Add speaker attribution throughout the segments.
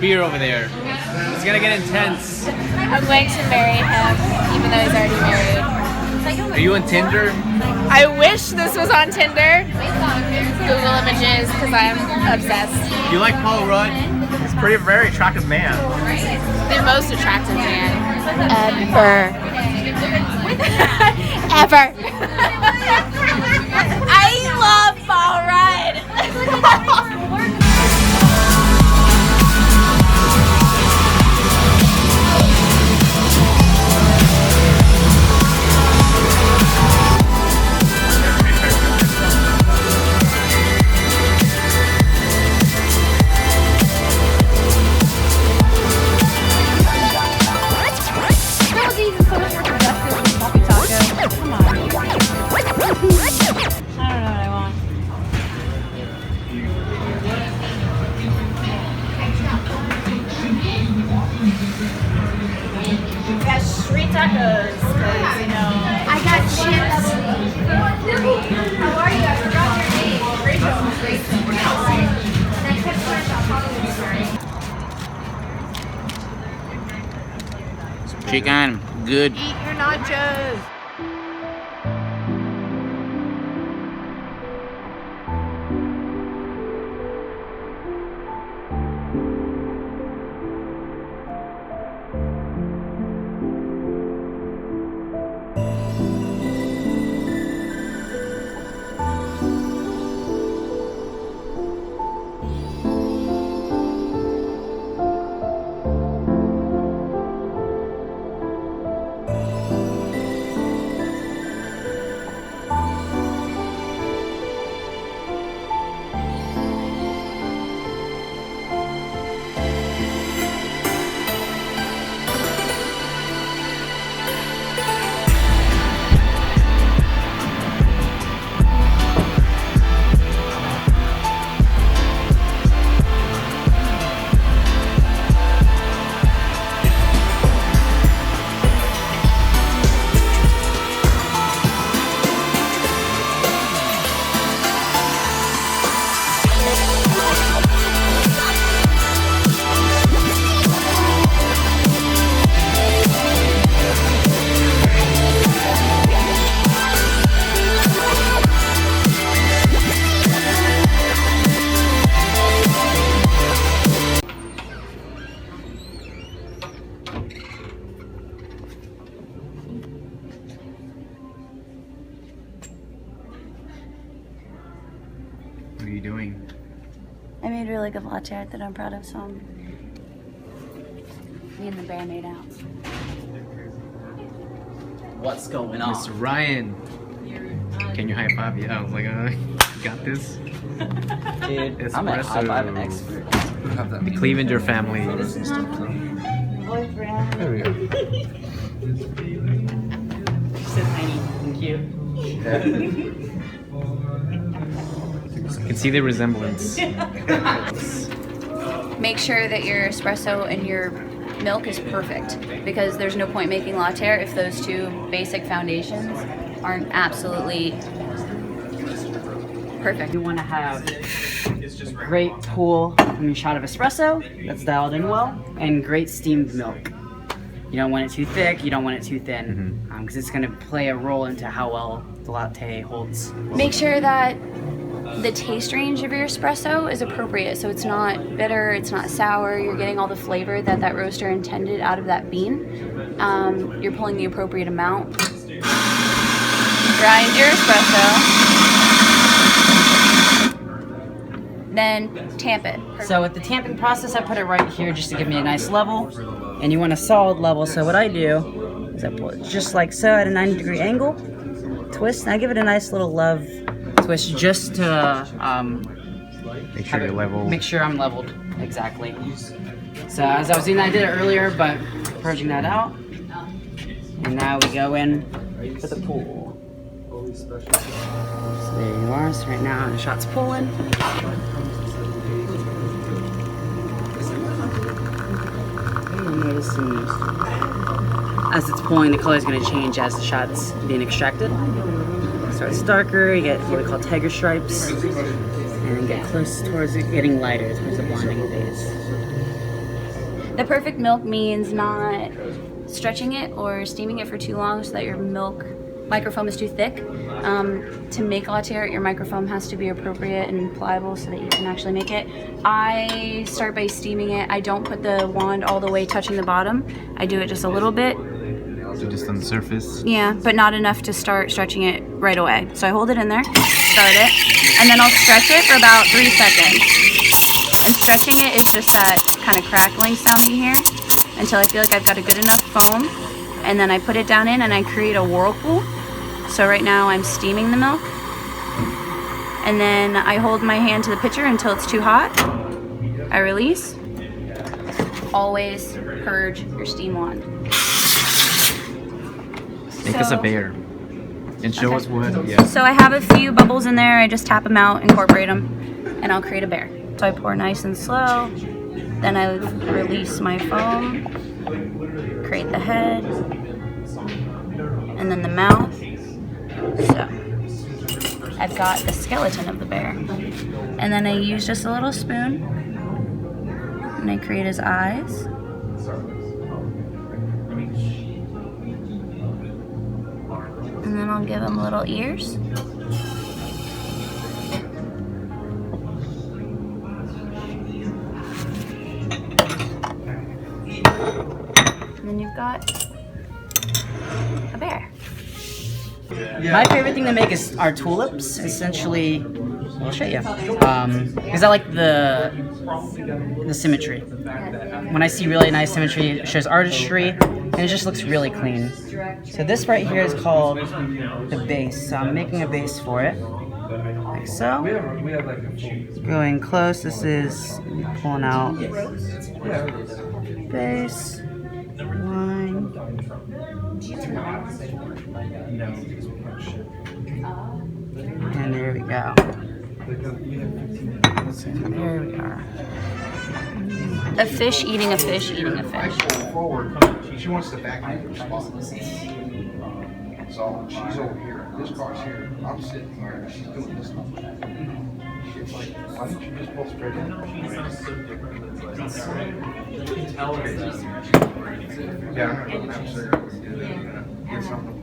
Speaker 1: beer over there. It's gonna get intense.
Speaker 2: I'm going to marry him, even though he's already married.
Speaker 1: Are you on Tinder?
Speaker 2: I wish this was on Tinder. Google images, because I'm obsessed.
Speaker 1: You like Paul Rudd?
Speaker 3: He's very attractive man.
Speaker 2: The most attractive man ever. Ever. I love Paul Rudd. Street tacos, because, you know, I got chips. How are you? I forgot your name. Rachel.
Speaker 1: Chicken, good.
Speaker 2: Eat your nachos.
Speaker 1: What are you doing?
Speaker 4: I made really good latte art that I'm proud of, so me and the bear made out.
Speaker 3: What's going on?
Speaker 1: Mr. Ryan. Can you high five? Yeah, I was like, got this.
Speaker 3: Dude, I'm a high five expert.
Speaker 1: The Clevenger family.
Speaker 3: There we go. She's so tiny and cute.
Speaker 1: You can see the resemblance.
Speaker 4: Make sure that your espresso and your milk is perfect, because there's no point making latte art if those two basic foundations aren't absolutely perfect.
Speaker 3: You want to have a great pool and shot of espresso that's dialed in well, and great steamed milk. You don't want it too thick, you don't want it too thin, because it's going to play a role into how well the latte holds.
Speaker 4: Make sure that the taste range of your espresso is appropriate, so it's not bitter, it's not sour, you're getting all the flavor that that roaster intended out of that bean. You're pulling the appropriate amount. Grind your espresso. Then tamp it.
Speaker 3: So with the tamping process, I put it right here just to give me a nice level, and you want a solid level, so what I do is I pull it just like so at a 90-degree angle, twist, and I give it a nice little love twist just to
Speaker 1: Make sure you're level.
Speaker 3: make sure I'm leveled, exactly. So as I was doing, I did it earlier, but purging that out, and now we go in to the pool. So there you are, so right now the shot's pulling. You're noticing as it's pulling, the color is going to change as the shot's being extracted. It starts darker, you get what we call tiger stripes, and then get close towards it getting lighter towards the blinding phase.
Speaker 4: The perfect milk means not stretching it or steaming it for too long so that your milk microfoam is too thick. To make latte art, your microfoam has to be appropriate and pliable so that you can actually make it. I start by steaming it. I don't put the wand all the way touching the bottom. I do it just a little bit.
Speaker 1: So just on the surface?
Speaker 4: Yeah, but not enough to start stretching it right away. So I hold it in there, start it, and then I'll stretch it for about 3 seconds. And stretching it is just that kind of crackling sound you hear until I feel like I've got a good enough foam. And then I put it down in and I create a whirlpool. So right now I'm steaming the milk. And then I hold my hand to the pitcher until it's too hot. I release. Always purge your steam wand.
Speaker 1: Make us a bear. And show us what,
Speaker 4: So I have a few bubbles in there. I just tap them out, incorporate them, and I'll create a bear. So I pour nice and slow. Then I release my foam. Create the head. And then the mouth. So I've got the skeleton of the bear. And then I use just a little spoon. And I create his eyes. And then I'll give him little ears. And then you've got a bear.
Speaker 3: My favorite thing to make are tulips. Essentially, I'll show you. Because I like the symmetry. When I see really nice symmetry, it shows artistry, and it just looks really clean. So this right here is called the base. So I'm making a base for it, like so. Going close. This is pulling out base. Line. And there we go. So there we are.
Speaker 4: A fish eating a fish eating a fish.
Speaker 5: Forward. She wants to back up her spot. So she's over here. This car's here. I'm sitting here. She's doing this one. She's like, why don't you just pull straight in? Yeah, I'm gonna have to get something.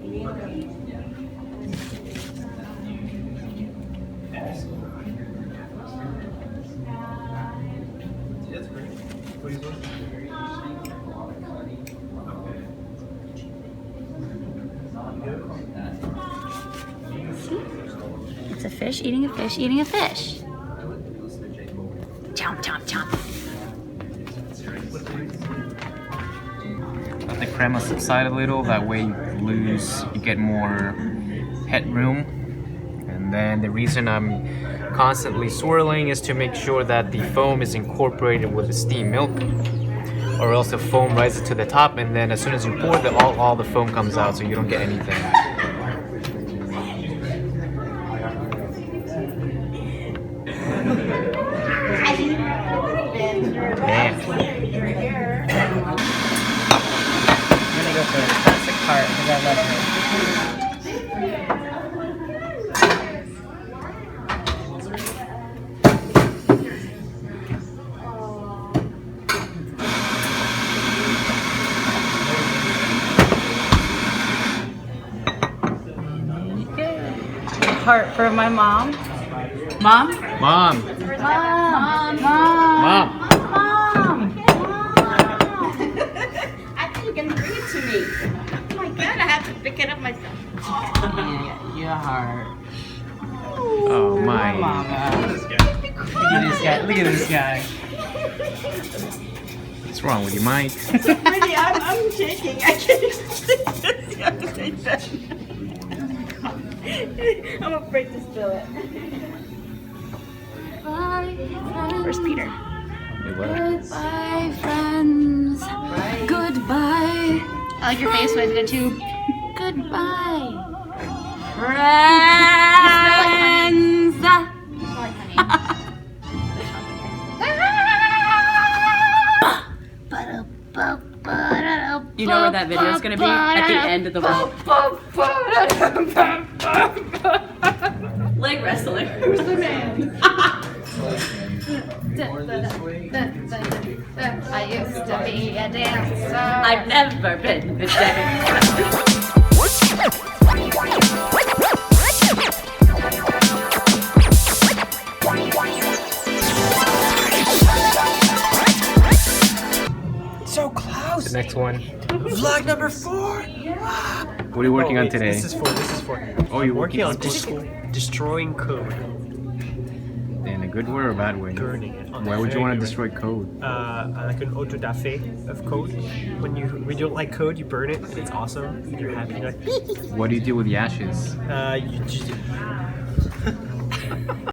Speaker 4: It's a fish eating a fish eating a fish. Chomp, chomp, chomp.
Speaker 1: Let the crema subside a little, that way you get more headroom. And then the reason I'm constantly swirling is to make sure that the foam is incorporated with the steamed milk, or else the foam rises to the top, and then as soon as you pour, all the foam comes out, so you don't get anything. Man.
Speaker 3: I'm gonna go for the classic part because I love it. Heart for my mom. Mom?
Speaker 1: Mom!
Speaker 3: Mom!
Speaker 1: Mom!
Speaker 2: I think you can bring it to me. Oh my god, I have to pick it up myself.
Speaker 3: Yeah, your heart.
Speaker 1: Oh my.
Speaker 3: Mama. Look at this guy. Look at this guy.
Speaker 1: What's wrong with you, Mike?
Speaker 2: Really, I'm shaking. I can't take that. I'm afraid to spill it.
Speaker 4: Where's Peter?
Speaker 1: Wait, what?
Speaker 4: Goodbye, friends. Goodbye.
Speaker 2: I like your face when it's too.
Speaker 4: Goodbye. Friends.
Speaker 3: You know where that video is going to be? At the end of the vlog.
Speaker 4: Leg wrestling.
Speaker 2: Who's the man? I used to be a dancer.
Speaker 4: I've never been the dancer.
Speaker 6: So close.
Speaker 1: The next one.
Speaker 6: Vlog number 4.
Speaker 1: What are you working on today?
Speaker 6: This is for.
Speaker 1: Oh, you're
Speaker 6: I'm
Speaker 1: working
Speaker 6: on
Speaker 1: on school?
Speaker 6: destroying code.
Speaker 1: In a good way or a bad way?
Speaker 6: Burning it.
Speaker 1: Why would you want to destroy code?
Speaker 6: Like an autodafé of code. When you don't like code, you burn it, and it's awesome. And you're happy. You're like,
Speaker 1: What do you do with the ashes?
Speaker 6: you just